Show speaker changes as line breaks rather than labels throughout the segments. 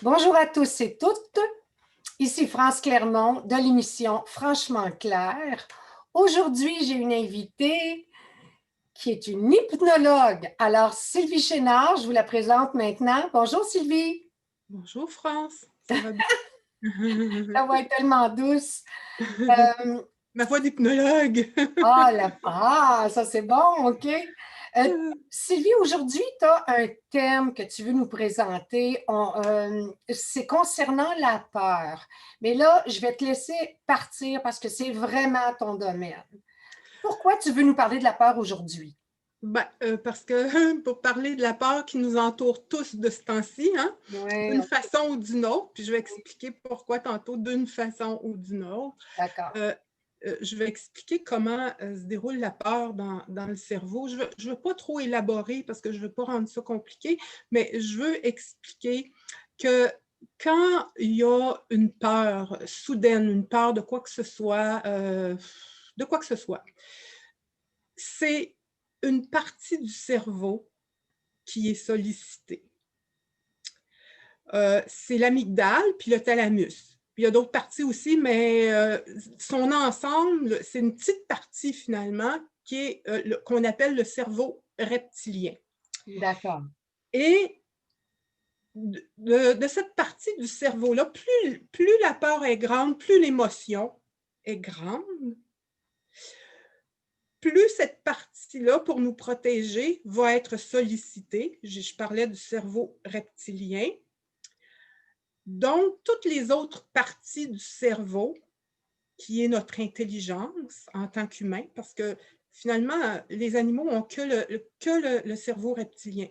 Bonjour à tous et toutes. Ici France Clermont de l'émission Franchement Clair. Aujourd'hui, j'ai une invitée qui est une hypnologue. Alors, Sylvie Chénard, je vous la présente maintenant. Bonjour Sylvie.
Bonjour France, ça va bien?
Ça va être tellement douce. Euh,
Ma voix d'hypnologue.
ça c'est bon, OK. Sylvie, aujourd'hui, tu as un thème que tu veux nous présenter. C'est concernant la peur. Mais là, je vais te laisser partir parce que c'est vraiment ton domaine. Pourquoi tu veux nous parler de la peur aujourd'hui?
Parce que pour parler de la peur qui nous entoure tous de ce temps-ci, hein,
Oui,
d'une
OK,
façon ou d'une autre, puis je vais expliquer pourquoi tantôt d'une façon ou d'une autre.
d'accord.
Euh, je vais expliquer comment se déroule la peur dans le cerveau. Je veux pas trop élaborer parce que je veux pas rendre ça compliqué, mais je veux expliquer que quand il y a une peur soudaine, une peur de quoi que ce soit, c'est une partie du cerveau qui est sollicitée. C'est l'amygdale puis le thalamus. Puis il y a d'autres parties aussi, mais son ensemble, c'est une petite partie finalement qu'on appelle le cerveau reptilien.
D'accord.
Et de cette partie du cerveau-là, plus la peur est grande, plus l'émotion est grande, plus cette partie-là, pour nous protéger, va être sollicitée. Je parlais du cerveau reptilien. Donc, toutes les autres parties du cerveau, qui est notre intelligence en tant qu'humain, parce que finalement, les animaux n'ont que le cerveau reptilien.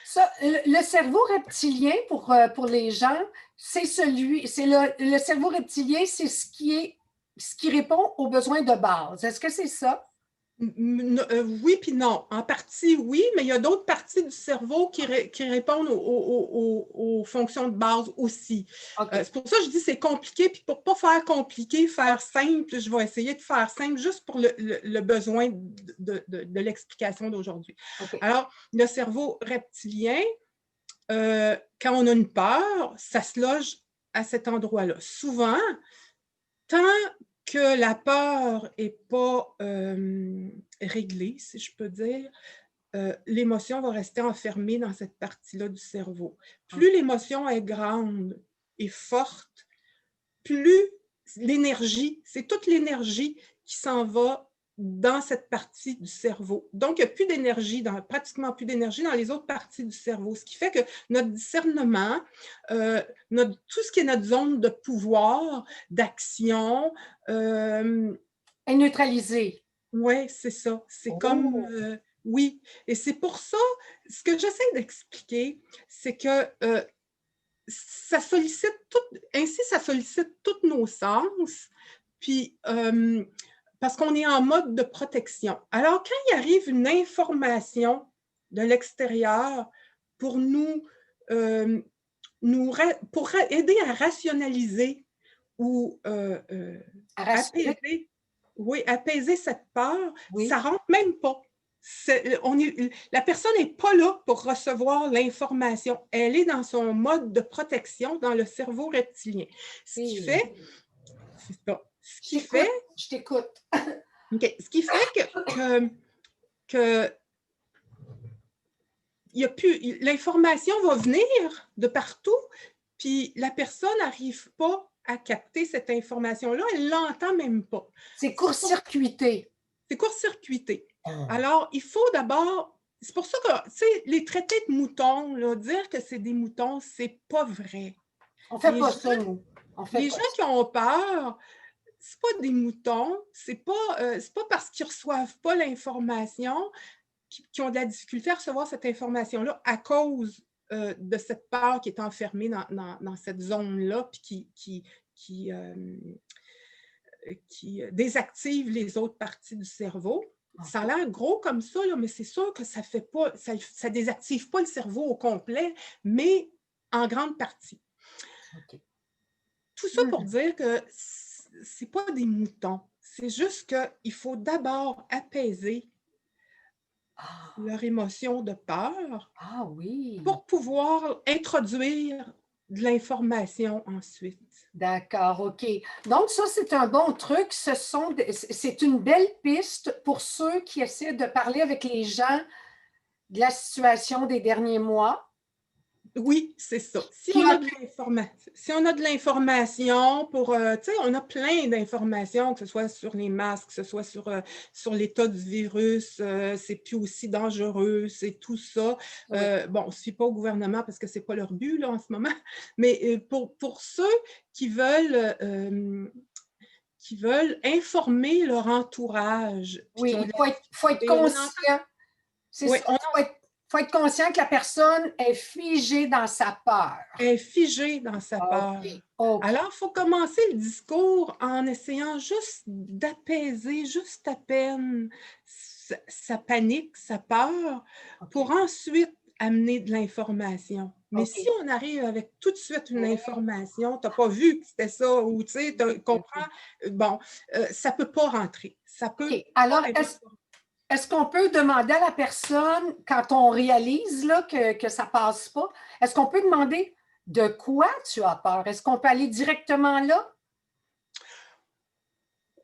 Ça, le cerveau reptilien, pour les gens, c'est le cerveau reptilien, c'est ce qui répond aux besoins de base. Est-ce que c'est ça?
Oui puis non. En partie, oui, mais il y a d'autres parties du cerveau qui répondent aux fonctions de base aussi.
OK.
C'est pour ça que je dis que c'est compliqué, puis pour ne pas faire compliqué, faire simple, je vais essayer de faire simple juste pour le besoin de l'explication d'aujourd'hui.
OK.
Alors, le cerveau reptilien, quand on a une peur, ça se loge à cet endroit-là. Souvent, tant que la peur n'est pas réglée, si je peux dire, l'émotion va rester enfermée dans cette partie-là du cerveau. Plus l'émotion est grande et forte, plus l'énergie, c'est toute l'énergie qui s'en va dans cette partie du cerveau. Donc, il n'y a plus d'énergie, pratiquement plus d'énergie dans les autres parties du cerveau, ce qui fait que notre discernement, tout ce qui est notre zone de pouvoir, d'action,
Et neutralisé.
oui, c'est ça. C'est comme,
Oh!
oui. Et c'est pour ça, ce que j'essaie d'expliquer, c'est que ça sollicite ainsi ça sollicite tous nos sens, puis parce qu'on est en mode de protection. Alors, quand il arrive une information de l'extérieur pour euh, pour aider à rationaliser ou
À rassurer?
apaiser, oui, apaiser cette peur, ça
Oui.
rentre même pas. La personne n'est pas là pour recevoir l'information. Elle est dans son mode de protection dans le cerveau reptilien. Ce qui
Oui.
fait, c'est ça.
Je t'écoute. Je t'écoute.
Ce qui fait que l'information va venir de partout, puis la personne n'arrive pas à capter cette information-là, elle ne l'entend même pas.
C'est court-circuité.
C'est court-circuité.
Ah.
Alors, il faut d'abord, c'est pour ça que, tu sais, les traités de moutons, là, dire que c'est des moutons, c'est pas vrai.
On fait
Les
pas
gens,
ça, nous. On fait
les
pas
gens
ça.
qui ont peur, c'est pas des moutons, c'est pas parce qu'ils reçoivent pas l'information qui ont de la difficulté à recevoir cette information-là à cause de cette peur qui est enfermée dans cette zone-là, puis qui désactive les autres parties du cerveau. Ça a
OK.
l'air gros comme ça, là, mais c'est sûr que ça fait pas, ça désactive pas le cerveau au complet, mais en grande partie.
OK.
Tout ça pour
Hmm.
dire que c'est pas des moutons. C'est juste qu'il faut d'abord apaiser
Ah.
leur émotion de peur
Ah oui.
pour pouvoir introduire de l'information ensuite.
D'accord, OK. Donc ça, c'est un bon truc. C'est une belle piste pour ceux qui essaient de parler avec les gens de la situation des derniers mois.
Oui, c'est ça.
Qui a-
Si on a de l'information pour, tu sais, on a plein d'informations, que ce soit sur les masques, que ce soit sur l'état du virus, c'est plus aussi dangereux, c'est tout ça.
Oui,
Bon, on ne se fie pas au gouvernement parce que c'est pas leur but, là, en ce moment, mais pour ceux qui veulent informer leur entourage, puis qui
oui,
ont
il
de la
faut être
difficulté, on entend,
conscient. C'est
oui,
ça. Faut être conscient que la personne est figée dans sa peur.
est figé dans sa peur.
OK, OK.
Alors, il faut commencer le discours en essayant juste d'apaiser, juste à peine sa panique, sa peur, pour
OK,
ensuite amener de l'information. Mais si
OK.
on arrive avec tout de suite une information, tu n'as pas vu que c'était ça, ou tu sais, tu comprends, bon, ça ne peut pas rentrer. Ça ne peut
OK. Alors,
pas être.
est-ce qu'on peut demander à la personne, quand on réalise là, que ça ne passe pas, est-ce qu'on peut demander de quoi tu as peur? Est-ce qu'on peut aller directement là?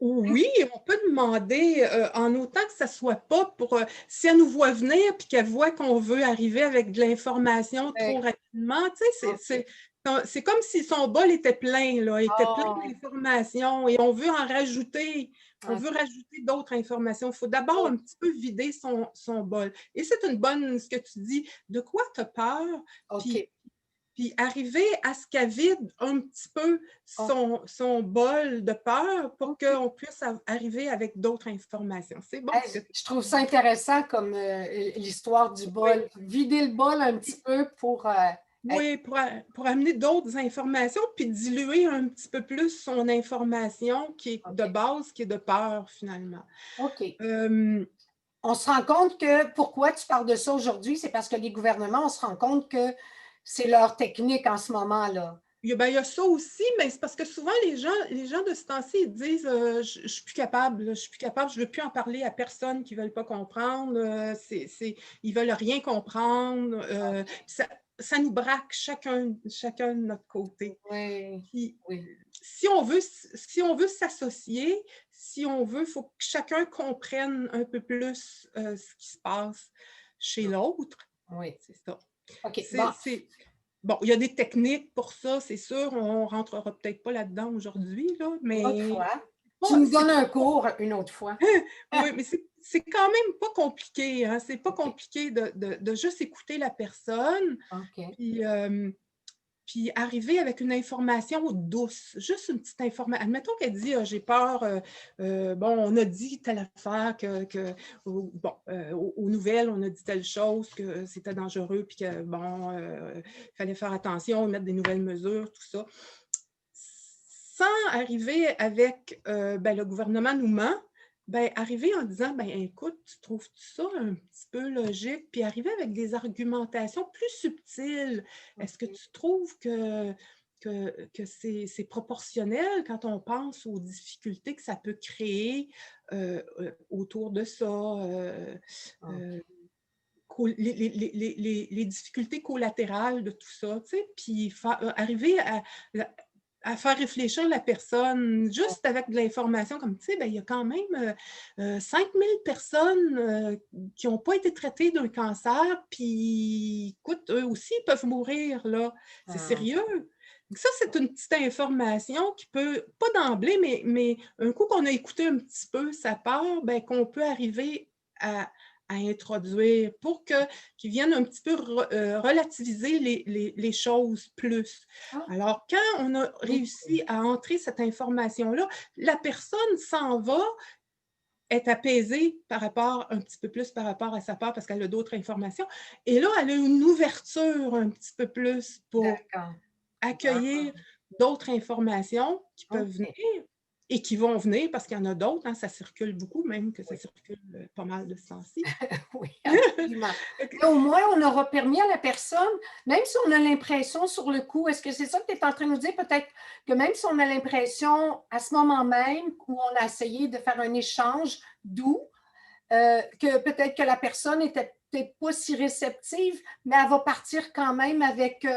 Oui, on peut demander, en autant que ça ne soit pas pour, si elle nous voit venir puis qu'elle voit qu'on veut arriver avec de l'information
Oui,
trop rapidement, tu sais,
OK.
c'est comme si son bol était plein, là, était plein
Oh,
d'informations et on veut en rajouter. On
OK.
veut rajouter d'autres informations. Il faut d'abord
OK.
un petit peu vider son bol. Et c'est une bonne, ce que tu dis, de quoi tu as peur, puis
OK.
puis arriver à ce qu'elle vide un petit peu son bol de peur pour
OK.
qu'on puisse arriver avec d'autres informations. C'est bon
Hey,
ce que tu
je trouve ça intéressant comme l'histoire du
Oui,
bol. Vider le bol un petit peu pour être.
oui, pour amener d'autres informations, puis diluer un petit peu plus son information qui est de
OK.
base, qui est de peur finalement.
OK.
Euh,
On se rend compte que pourquoi tu parles de ça aujourd'hui, c'est parce que les gouvernements, on se rend compte que c'est leur technique en ce moment-là.
il y a ça aussi, mais c'est parce que souvent, les gens de ce temps-ci, ils disent je ne suis plus capable, je suis plus capable, je ne veux plus en parler à personne qui ne veulent pas comprendre, ils ne veulent rien comprendre. Ça nous braque chacun de notre côté.
Oui,
Puis,
oui.
si on veut s'associer, si on veut, il faut que chacun comprenne un peu plus ce qui se passe chez l'autre.
Oui.
C'est ça.
OK. Bon,
C'est, Bon, il y a des techniques pour ça, c'est sûr. On ne rentrera peut-être pas là-dedans aujourd'hui, là,
une autre
mais
fois. Tu nous donnes un cours une autre fois.
oui, mais c'est quand même pas compliqué. Hein? C'est pas
OK.
compliqué de juste écouter la personne,
OK.
puis, puis arriver avec une information douce, juste une petite information. Admettons qu'elle dit j'ai peur, bon, on a dit telle affaire, bon, aux nouvelles, on a dit telle chose, que c'était dangereux, puis que, bon, il fallait faire attention, mettre des nouvelles mesures, tout ça. Sans arriver avec ben, le gouvernement nous ment, ben, arriver en disant ben, écoute, tu trouves-tu ça un petit peu logique? Puis arriver avec des argumentations plus subtiles. Est-ce que
OK.
tu trouves que c'est proportionnel quand on pense aux difficultés que ça peut créer autour de ça? Euh, les difficultés collatérales de tout ça, tu sais, puis arriver à faire réfléchir la personne juste avec de l'information, comme tu sais, ben, il y a quand même 5000 personnes qui n'ont pas été traitées d'un cancer, puis écoute, eux aussi ils peuvent mourir, là. C'est
Ah,
sérieux. Donc ça, c'est une petite information qui peut, pas d'emblée, mais un coup qu'on a écouté un petit peu sa part, ben, qu'on peut arriver à introduire pour qu'ils viennent un petit peu relativiser les choses plus.
ah,
Alors, quand on a
oui.
réussi à entrer cette information-là, la personne s'en va, est apaisée un petit peu plus par rapport à sa part parce qu'elle a d'autres informations. Et là, elle a une ouverture un petit peu plus pour
D'accord. Ah,
accueillir d'autres informations qui peuvent venir
OK.
et qui vont venir parce qu'il y en a d'autres, hein, ça circule beaucoup, même que ça
Oui.
circule pas mal de ce temps-ci.
Oui, absolument. Mais au moins, on aura permis à la personne, même si on a l'impression sur le coup, est-ce que c'est ça que tu es en train de nous dire? Peut-être que même si on a l'impression à ce moment même où on a essayé de faire un échange doux, que peut-être que la personne n'était peut-être pas si réceptive, mais elle va partir quand même avec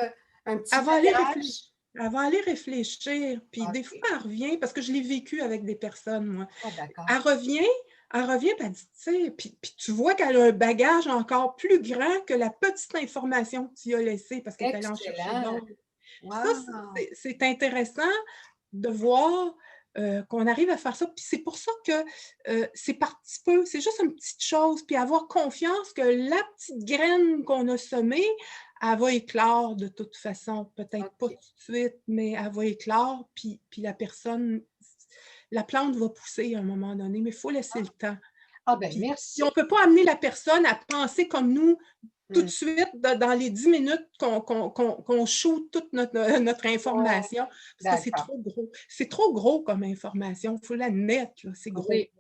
un petit
Elle va aller
voyage?
réfléchir. Elle va aller réfléchir. Puis des fois,
OK.
elle revient, parce que je l'ai vécu avec des personnes, moi.
Ah d'accord.
Elle revient, puis elle dit, tu sais, puis tu vois qu'elle a un bagage encore plus grand que la petite information que tu lui as laissée parce qu'elle est allée en chercher
Excellent.
d'autres. Puis ça,
Wow!
c'est intéressant de voir qu'on arrive à faire ça. Puis c'est pour ça que c'est par petit peu, c'est juste une petite chose, puis avoir confiance que la petite graine qu'on a semée, elle va éclore de toute façon. Peut-être pas tout
OK.
de suite, mais elle va éclore, puis la plante va pousser à un moment donné, mais il faut laisser le temps.
Ah ben
Puis
merci.
on ne peut pas amener la personne à penser comme nous tout de
Mmh.
suite dans les 10 minutes qu'on shoot toute notre
Ouais,
information, parce que c'est
d'accord.
trop gros. C'est trop gros comme information, il faut l'admettre, c'est gros.
Oui.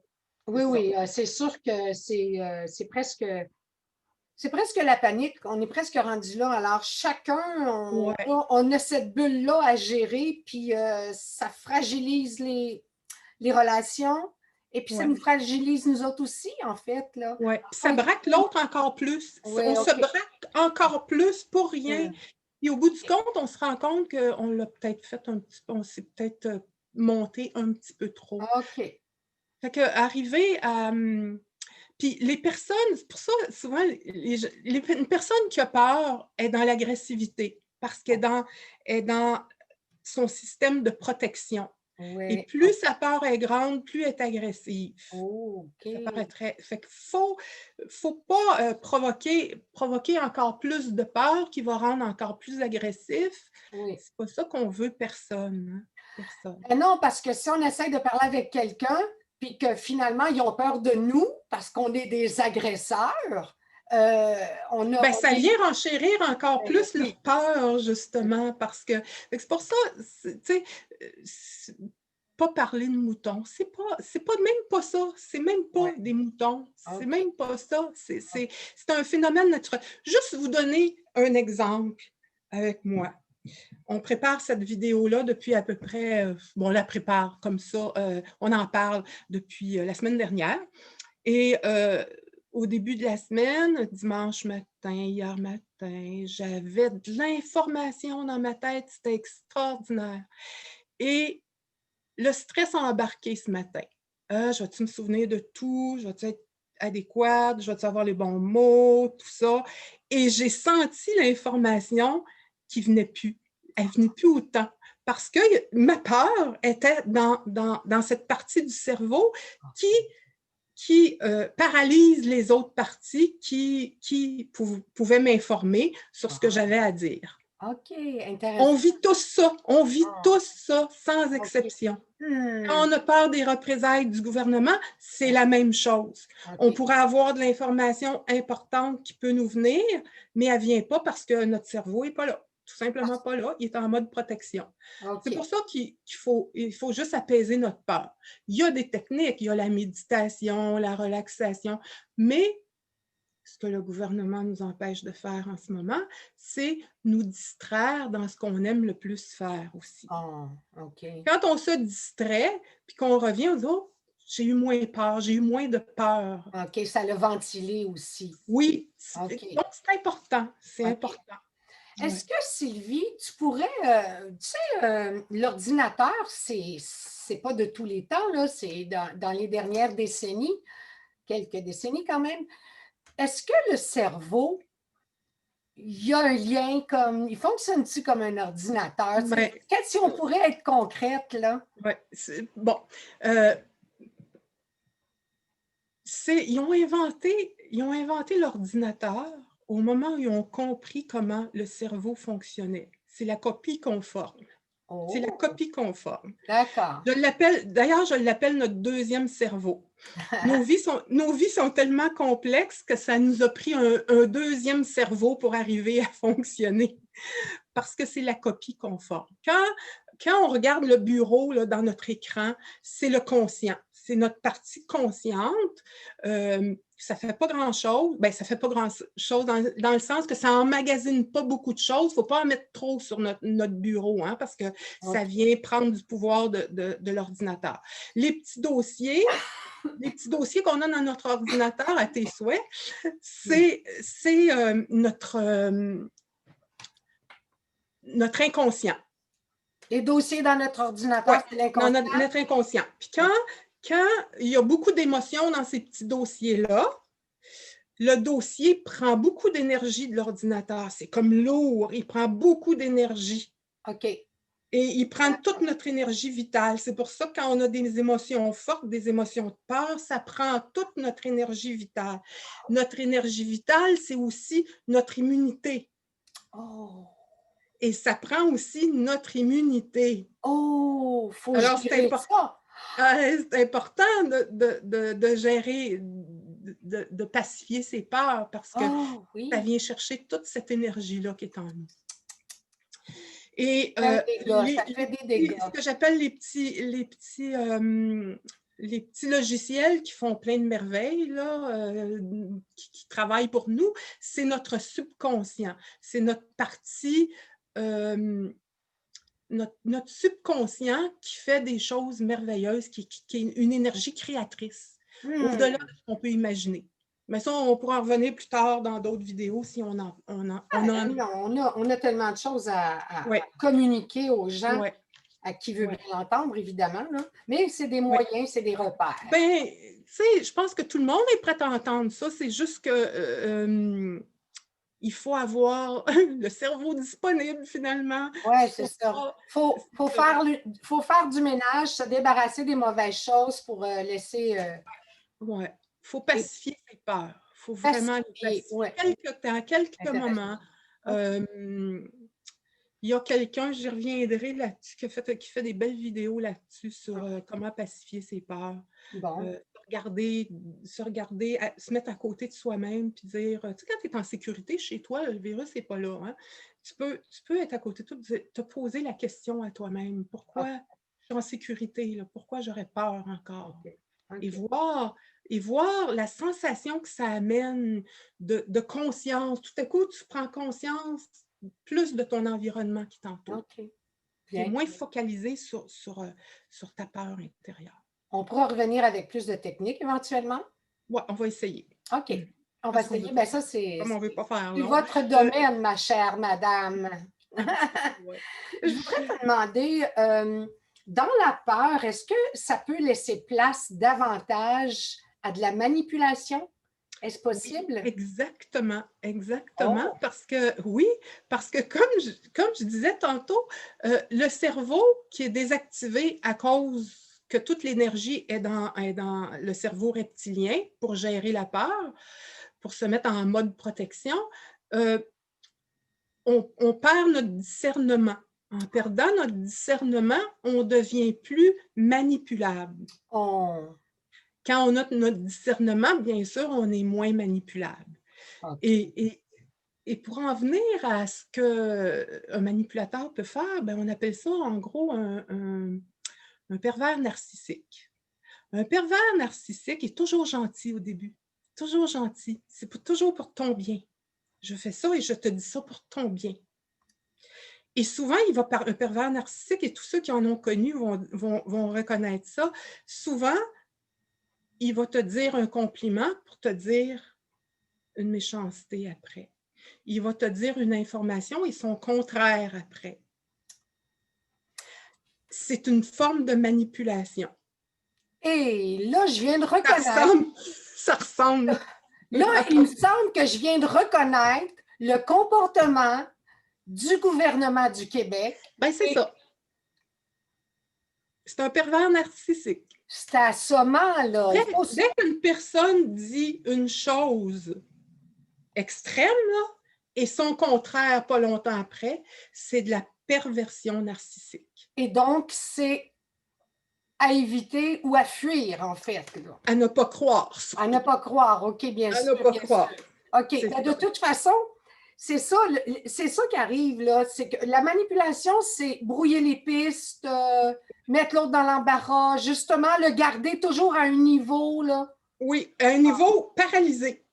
C'est
Oui,
ça.
oui, c'est sûr que c'est presque la panique. On est presque rendu là. Alors, chacun,
Ouais,
on a cette bulle-là à gérer, puis ça fragilise les relations, et puis ça
ouais,
nous fragilise nous autres aussi, en fait, là.
ouais. Puis ça
Parfois,
braque l'autre encore plus.
oui,
On se
OK.
braque encore plus pour rien.
Mmh.
Et au bout du compte, on se rend compte qu'on l'a peut-être fait un petit peu, on s'est peut-être monté un petit peu trop.
OK.
Fait que arriver à, puis les personnes, c'est pour ça, souvent, une personne qui a peur est dans l'agressivité parce est dans son système de protection. Et
Oui.
plus sa peur est grande, plus elle est agressive.
Oh,
Ça
OK.
paraîtrait. Fait qu'il faut pas provoquer encore plus de peur qui va rendre encore plus agressif.
Oui.
C'est pas ça qu'on veut, personne. Hein. Personne.
Non, parce que si on essaie de parler avec quelqu'un, puis que finalement, ils ont peur de nous parce qu'on est des agresseurs, euh,
Ben,
on
ça
est.
vient renchérir encore
Ben
plus leur
oui,
peur, justement, parce que c'est pour ça, tu sais, pas parler de moutons, c'est pas même pas ça, c'est même pas
ouais,
des moutons, c'est
OK.
même pas ça, c'est un phénomène naturel. Juste vous donner un exemple avec moi. On prépare cette vidéo-là depuis à peu près, bon, on la prépare comme ça, on en parle depuis la semaine dernière. Et au début de la semaine, dimanche matin, hier matin, j'avais de l'information dans ma tête, c'était extraordinaire. Et le stress a embarqué ce matin. Je vais-tu me souvenir de tout? Je vais-tu être adéquate? Je vais-tu avoir les bons mots? Tout ça. Et j'ai senti l'information qui venait plus. Elle venait plus autant. Parce que ma peur était dans cette partie du cerveau qui paralyse les autres parties qui pouvaient m'informer sur ce que
Ah,
j'avais à dire.
OK, intéressant.
On vit
Ah,
tous ça, sans
OK.
exception.
Hmm,
Quand on a peur des représailles du gouvernement, c'est
ouais,
la même chose. On
OK.
pourrait avoir de l'information importante qui peut nous venir, mais elle ne vient pas parce que notre cerveau n'est pas là. Tout simplement pas là. Il est en mode protection. C'est
OK.
pour ça il faut juste apaiser notre peur. Il y a des techniques, il y a la méditation, la relaxation, mais ce que le gouvernement nous empêche de faire en ce moment, c'est nous distraire dans ce qu'on aime le plus faire aussi.
Ah, OK.
Quand on se distrait, puis qu'on revient, on dit, oh, j'ai eu moins peur, j'ai eu moins de peur.
OK, ça l'a ventilé aussi.
Oui,
OK.
donc c'est important, c'est
OK.
important.
Est-ce
Ouais.
que Sylvie, tu pourrais, tu sais, l'ordinateur, c'est pas de tous les temps, là, c'est dans les dernières décennies, quelques décennies quand même. Est-ce que le cerveau, il y a un lien comme, il fonctionne-tu comme un ordinateur? Tu sais,
Ouais.
si on pourrait être concrète, là?
Ouais. Bon, euh, ils ont inventé l'ordinateur au moment où ils ont compris comment le cerveau fonctionnait. C'est la copie conforme. C'est la
Oh,
copie conforme.
d'accord.
D'ailleurs, je l'appelle notre deuxième cerveau. Nos vies sont tellement complexes que ça nous a pris un deuxième cerveau pour arriver à fonctionner, parce que c'est la copie conforme. Quand on regarde le bureau là, dans notre écran, c'est le conscient, c'est notre partie consciente. Ça ne fait pas grand-chose. Bien, ça ne fait pas grand-chose dans le sens que ça n'emmagasine pas beaucoup de choses. Il ne faut pas en mettre trop sur notre bureau, hein, parce que ça
OK.
vient prendre du pouvoir de l'ordinateur. Les petits dossiers, qu'on a dans notre ordinateur à tes souhaits, c'est notre notre inconscient.
Les dossiers dans notre
Ouais,
ordinateur, c'est
dans
l'inconscient.
notre inconscient. Puis quand il y a beaucoup d'émotions dans ces petits dossiers-là, le dossier prend beaucoup d'énergie de l'ordinateur. C'est comme lourd, il prend beaucoup d'énergie.
OK.
Et il prend toute notre énergie vitale. C'est pour ça que quand on a des émotions fortes, des émotions de peur, ça prend toute notre énergie vitale. Notre énergie vitale, c'est aussi notre immunité.
Oh!
Et ça prend aussi notre immunité.
Oh! Faut
Alors,
gérer ça!
c'est important de gérer, de pacifier ses peurs parce que
Oh
ça
oui!
vient chercher toute cette énergie-là qui est en nous. Et
Ça fait des dégâts, ça fait des dégâts.
ce que j'appelle les petits logiciels qui font plein de merveilles, là, qui travaillent pour nous, c'est notre subconscient. C'est notre partie, notre subconscient qui fait des choses merveilleuses, qui est une énergie créatrice, au-delà de ce qu'on peut imaginer. Mais ça, on pourra en revenir plus tard dans d'autres vidéos si on en
Non, on a tellement de choses à
Ouais,
communiquer aux gens,
ouais,
à qui veut
ouais.
bien l'entendre, évidemment, là. Mais c'est des
Ouais.
moyens, c'est des repères.
Ben, tu sais, je pense que tout le monde est prêt à entendre ça. C'est juste que il faut avoir le cerveau disponible, finalement.
Oui, c'est ça. Faut faire du ménage, se débarrasser des mauvaises choses pour laisser
Ouais. Il faut pacifier ses peurs. Il faut vraiment les
pacifier.
pacifier.
Ouais,
Quelques temps, quelques
intéressant.
moments.
OK.
Il y a quelqu'un, j'y reviendrai là-dessus, qui fait des belles vidéos là-dessus sur comment pacifier ses peurs.
Bon.
Se regarder, se mettre à côté de soi-même, puis dire, tu sais, quand tu es en sécurité chez toi, le virus n'est pas là. Hein? Tu peux être à côté de toi, te poser la question à toi-même. Pourquoi je suis en sécurité? Là? Pourquoi j'aurais peur encore?
OK.
Et
OK.
voir la sensation que ça amène de conscience. Tout à coup, tu prends conscience plus de ton environnement qui t'entoure.
OK.
Tu es
Bien.
moins focalisé sur ta peur intérieure.
On pourra revenir avec plus de techniques éventuellement.
Ouais, on va essayer.
OK. On va
Parce qu'on
essayer.
veut,
Ben ça, c'est
comme on ne veut pas faire long.
votre domaine, ma chère madame.
Ouais.
Je voudrais te demander, dans la peur, est-ce que ça peut laisser place davantage à de la manipulation? Est-ce
Oui,
possible?
exactement,
Oh!
parce que comme je disais tantôt, le cerveau qui est désactivé à cause que toute l'énergie est dans le cerveau reptilien pour gérer la peur, pour se mettre en mode protection, on perd notre discernement. En perdant notre discernement, on devient plus manipulable.
Oh!
Quand on a notre discernement, bien sûr, on est moins manipulable.
OK.
Et pour en venir à ce qu'un manipulateur peut faire, ben on appelle ça en gros un pervers narcissique. Un pervers narcissique est toujours gentil au début. Toujours gentil. C'est toujours pour ton bien. Je fais ça et je te dis ça pour ton bien. Et souvent, un pervers narcissique, et tous ceux qui en ont connu vont reconnaître ça, souvent, il va te dire un compliment pour te dire une méchanceté après. Il va te dire une information et son contraire après. C'est une forme de manipulation.
Et là, je viens de reconnaître.
Ça ressemble.
Là, il me semble que je viens de reconnaître le comportement du gouvernement du Québec.
Ben, c'est ça. C'est un pervers narcissique.
C'est assommant, là.
Dès qu'une personne dit une chose extrême, là, et son contraire pas longtemps après, c'est de la perversion narcissique.
Et donc, c'est à éviter ou à fuir, en fait. Là.
À ne pas croire.
À ne pas croire, OK, bien sûr.
À ne pas
bien
croire.
sûr. OK, ben, de toute façon, c'est ça qui arrive, là. C'est que la manipulation, c'est brouiller les pistes, mettre l'autre dans l'embarras, justement, le garder toujours à un niveau, là.
Oui, à un niveau paralysé,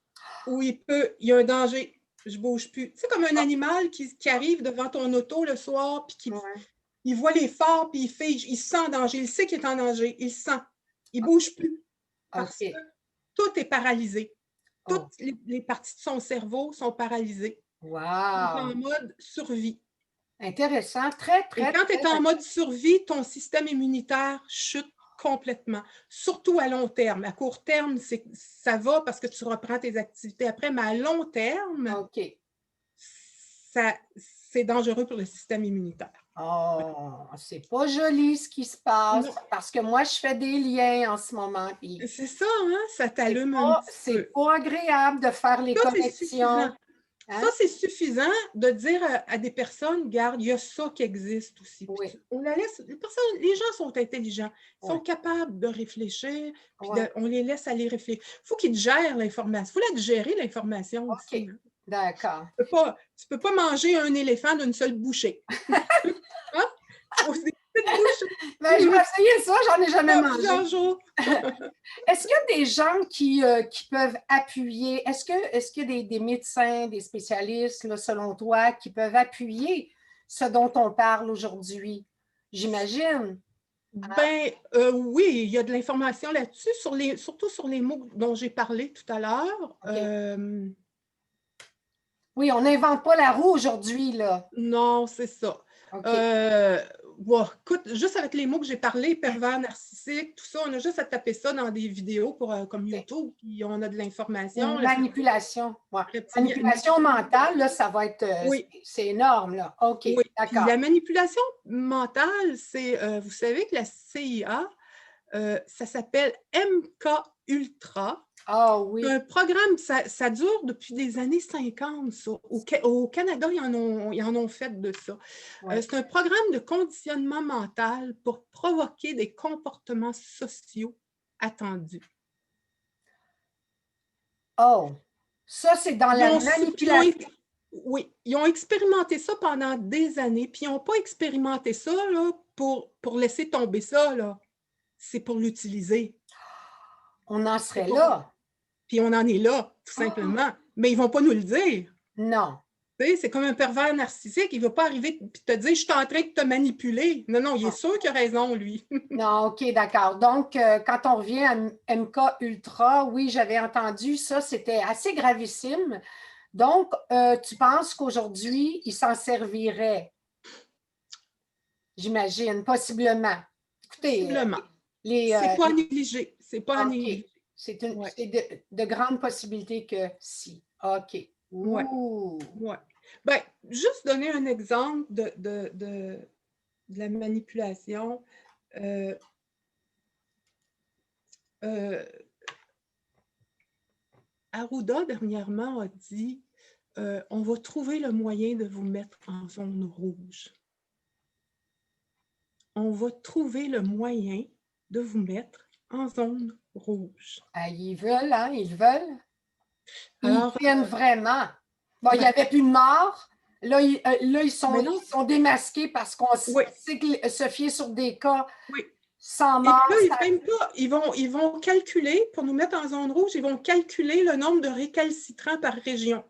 où il y a un danger. Je ne bouge plus. C'est comme un animal qui arrive devant ton auto le soir, puis il voit les phares, puis il se sent en danger. Il sait qu'il est en danger. Il sent. Il ne bouge plus. Parce que tout est paralysé. Toutes les parties de son cerveau sont paralysées.
Wow!
Il est en mode survie.
Intéressant, très,
Et
très,
quand tu es
très.
en mode survie, ton système immunitaire chute complètement, surtout à long terme. À court terme, ça va parce que tu reprends tes activités après, mais à long terme,
OK.
c'est dangereux pour le système immunitaire.
Oh, c'est pas joli ce qui se passe
Non,
parce que moi, je fais des liens en ce moment. Puis
c'est ça, hein? Ça t'allume un petit
c'est
peu.
pas agréable de faire les
Ça, c'est suffisant.
connexions.
Ça,
Hein?
c'est suffisant de dire à des personnes, regarde, il y a ça qui existe aussi.
Oui,
On la laisse, les gens sont intelligents, ils
oui,
sont capables de réfléchir, puis
oui.
on les laisse aller réfléchir. Il faut qu'ils gèrent l'information. Il faut la digérer, l'information aussi.
OK,
Hein.
d'accord.
Tu peux pas manger un éléphant d'une seule bouchée. Hein? Faut des petites
Ben, je vais
bouchées.
essayer ça, j'en ai jamais
Pas
mangé.
plusieurs jours.
Est-ce qu'il y a des gens qui peuvent appuyer, est-ce qu'il y a des médecins, des spécialistes, là, selon toi, qui peuvent appuyer ce dont on parle aujourd'hui? J'imagine.
Ben oui, il y a de l'information là-dessus, surtout sur les mots dont j'ai parlé tout à l'heure.
OK. Oui, on n'invente pas la roue aujourd'hui, là.
Non, c'est ça.
OK.
Écoute, juste avec les mots que j'ai parlé, pervers narcissique, tout ça, on a juste à taper ça dans des vidéos comme
OK.
YouTube, puis on a de l'information.
Une manipulation. Ouais.
Reptilien.
Manipulation mentale, là, ça va être.
Oui,
C'est énorme, là. OK,
oui. Puis
d'accord.
la manipulation mentale, c'est, vous savez que la CIA, ça s'appelle MK Ultra.
Ah
C'est
oui.
un programme, ça dure depuis des années 50, ça. Au Canada, ils en ont fait de ça.
Ouais.
C'est un programme de conditionnement mental pour provoquer des comportements sociaux attendus.
Oh, ça, c'est dans
Ils
la
ont,
manipulation.
oui, ils ont expérimenté ça pendant des années, puis ils n'ont pas expérimenté ça là, pour laisser tomber ça. Là. C'est pour l'utiliser.
On en serait là.
Puis on en est là, tout simplement. Mais ils ne vont pas nous le dire.
Non.
C'est comme un pervers narcissique. Il ne va pas arriver et te dire « je suis en train de te manipuler ». Non, non, il est sûr qu'il a raison, lui.
Non, OK, d'accord. Donc, quand on revient à MK Ultra, oui, j'avais entendu ça, c'était assez gravissime. Donc, tu penses qu'aujourd'hui, il s'en servirait, j'imagine, possiblement. Écoutez,
Possiblement.
les,
C'est pas à négliger. C'est pas à
OK,
négliger.
c'est
Ouais.
de grandes possibilités que si. OK.
Ouais.
Ouh.
Ouais. Ben, juste donner un exemple de la manipulation. Arruda, dernièrement, a dit on va trouver le moyen de vous mettre en zone rouge. On va trouver le moyen de vous mettre en zone rouge.
Ah, ils veulent, hein? Ils veulent.
Alors,
Ils tiennent vraiment. Bon, il n'y avait plus de mort. Là, ils sont démasqués parce qu'on
oui,
sait que se fier sur des cas
oui.
sans
Et
mort.
là, même pas, ils vont calculer, pour nous mettre en zone rouge, ils vont calculer le nombre de récalcitrants par région.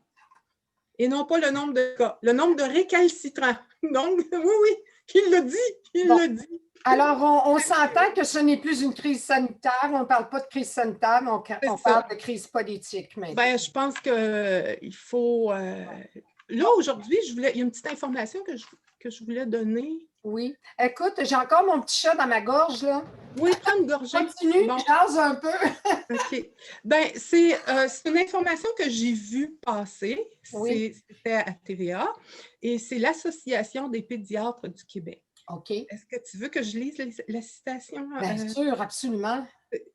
Et non pas le nombre de cas, le nombre de récalcitrants. Donc, oui, il l'a dit, il l'a dit.
Alors, on s'entend que ce n'est plus une crise sanitaire. On ne parle pas de crise sanitaire, mais on parle de crise politique maintenant.
Ben, je pense qu'il faut... là, aujourd'hui, il y a une petite information que je voulais donner.
Oui. Écoute, j'ai encore mon petit chat dans ma gorge, là.
Oui, prends une gorgée.
Continue, bon. Jase un peu.
OK. Ben, c'est une information que j'ai vue passer.
Oui.
C'était à TVA. Et c'est l'Association des pédiatres du Québec.
OK.
Est-ce que tu veux que je lise la citation?
Bien sûr, absolument.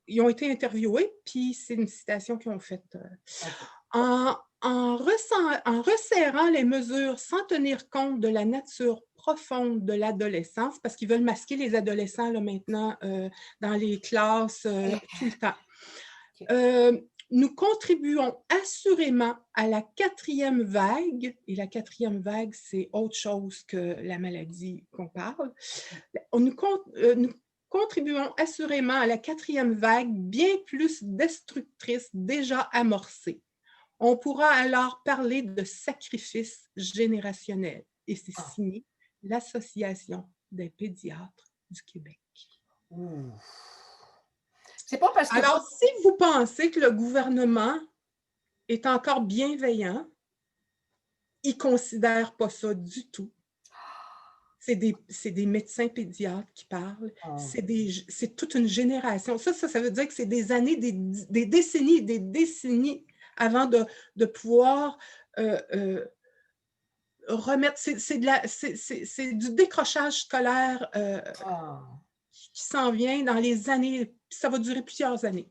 Ils ont été interviewés, puis c'est une citation qu'ils ont faite. En resserrant les mesures sans tenir compte de la nature profonde de l'adolescence, parce qu'ils veulent masquer les adolescents là, maintenant dans les classes tout le temps. Nous contribuons assurément à la 4e vague, et la 4e vague, c'est autre chose que la maladie qu'on parle. Nous contribuons assurément à la 4e vague bien plus destructrice déjà amorcée. On pourra alors parler de sacrifice générationnel. Et c'est signé l'Association des pédiatres du Québec.
C'est pas parce que...
Alors, si vous pensez que le gouvernement est encore bienveillant, il ne considère pas ça du tout. c'est des médecins pédiatres qui parlent.
Oh.
C'est toute une génération. Ça veut dire que c'est des années, des décennies avant de pouvoir remettre. C'est du décrochage scolaire
Ah.
qui s'en vient dans les années. Ça va durer plusieurs années.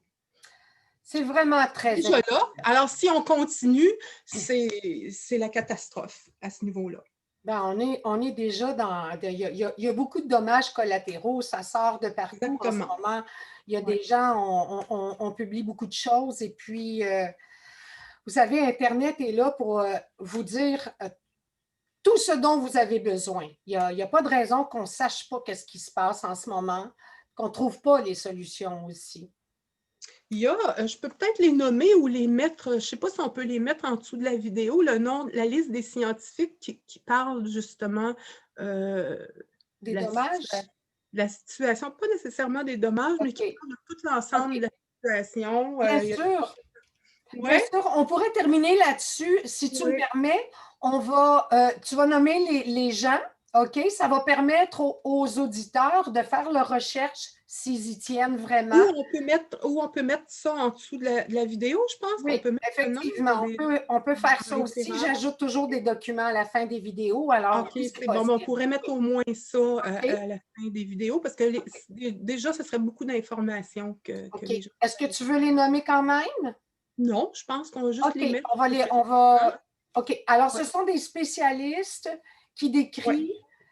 C'est vraiment très
Déjà là. Alors, si on continue, c'est la catastrophe à ce niveau-là.
Ben, on est déjà dans... Il y a beaucoup de dommages collatéraux, ça sort de partout
Exactement.
en ce moment. Il y a des gens, on publie beaucoup de choses et puis, vous savez, Internet est là pour vous dire tout ce dont vous avez besoin. Il n'y a pas de raison qu'on ne sache pas ce qui se passe en ce moment, qu'on ne trouve pas les solutions aussi.
Il y a, je peux peut-être les nommer ou les mettre, je ne sais pas si on peut les mettre en dessous de la vidéo, le nom, la liste des scientifiques qui parlent justement
des dommages?
la situation, pas nécessairement des dommages, mais qui parlent de tout l'ensemble de la situation.
Bien sûr. Bien
Ouais.
sûr, on pourrait terminer là-dessus. Si tu me permets, tu vas nommer les gens, OK? Ça va permettre aux auditeurs de faire leur recherche s'ils y tiennent vraiment.
Ou on peut mettre ça en dessous de la vidéo, je pense.
Oui, effectivement, on peut faire ça aussi. J'ajoute toujours des documents à la fin des vidéos. Alors,
OK, c'est bon. On pourrait mettre au moins ça à la fin des vidéos parce que déjà, ce serait beaucoup d'informations que les gens...
Est-ce que tu veux les nommer quand même?
Non, je pense qu'on va juste les mettre.
OK. Alors, ce sont des spécialistes qui décrivent.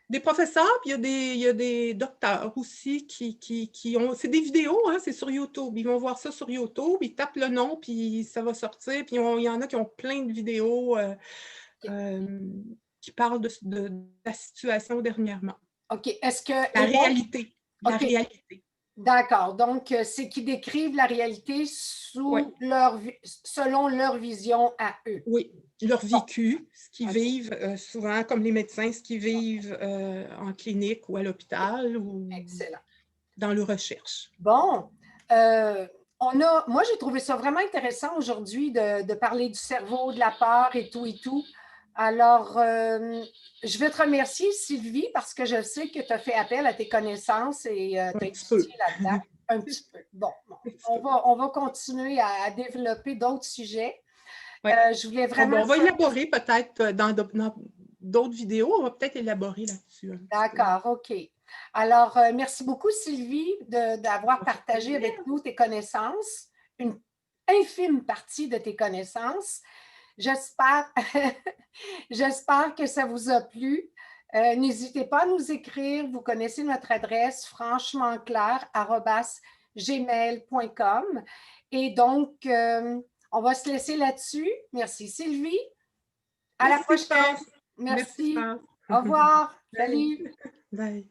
Des professeurs, puis il y a des docteurs aussi qui ont... C'est des vidéos, hein, c'est sur YouTube. Ils vont voir ça sur YouTube, ils tapent le nom, puis ça va sortir. Puis il y en a qui ont plein de vidéos qui parlent de la situation dernièrement.
OK. Est-ce que...
La réalité. La réalité.
D'accord. Donc, c'est qu'ils décrivent la réalité selon leur vision à eux.
Oui, leur vécu, ce qu'ils vivent souvent, comme les médecins, ce qu'ils vivent en clinique ou à l'hôpital ou dans leurs recherches.
Bon. Moi, j'ai trouvé ça vraiment intéressant aujourd'hui de parler du cerveau, de la peur et tout et tout. Alors, je vais te remercier, Sylvie, parce que je sais que tu as fait appel à tes connaissances et tu as étudié là-dedans. Un petit peu. Bon, on va continuer à développer d'autres sujets. Je voulais vraiment...
on va élaborer peut-être dans d'autres vidéos, on va peut-être élaborer là-dessus.
D'accord, OK. Alors, merci beaucoup, Sylvie, d'avoir partagé avec nous tes connaissances, une infime partie de tes connaissances. J'espère que ça vous a plu. N'hésitez pas à nous écrire. Vous connaissez notre adresse franchementclair@gmail.com. Et donc, on va se laisser là-dessus. Merci, Sylvie. À la prochaine. Merci. Au revoir. Salut.
Bye.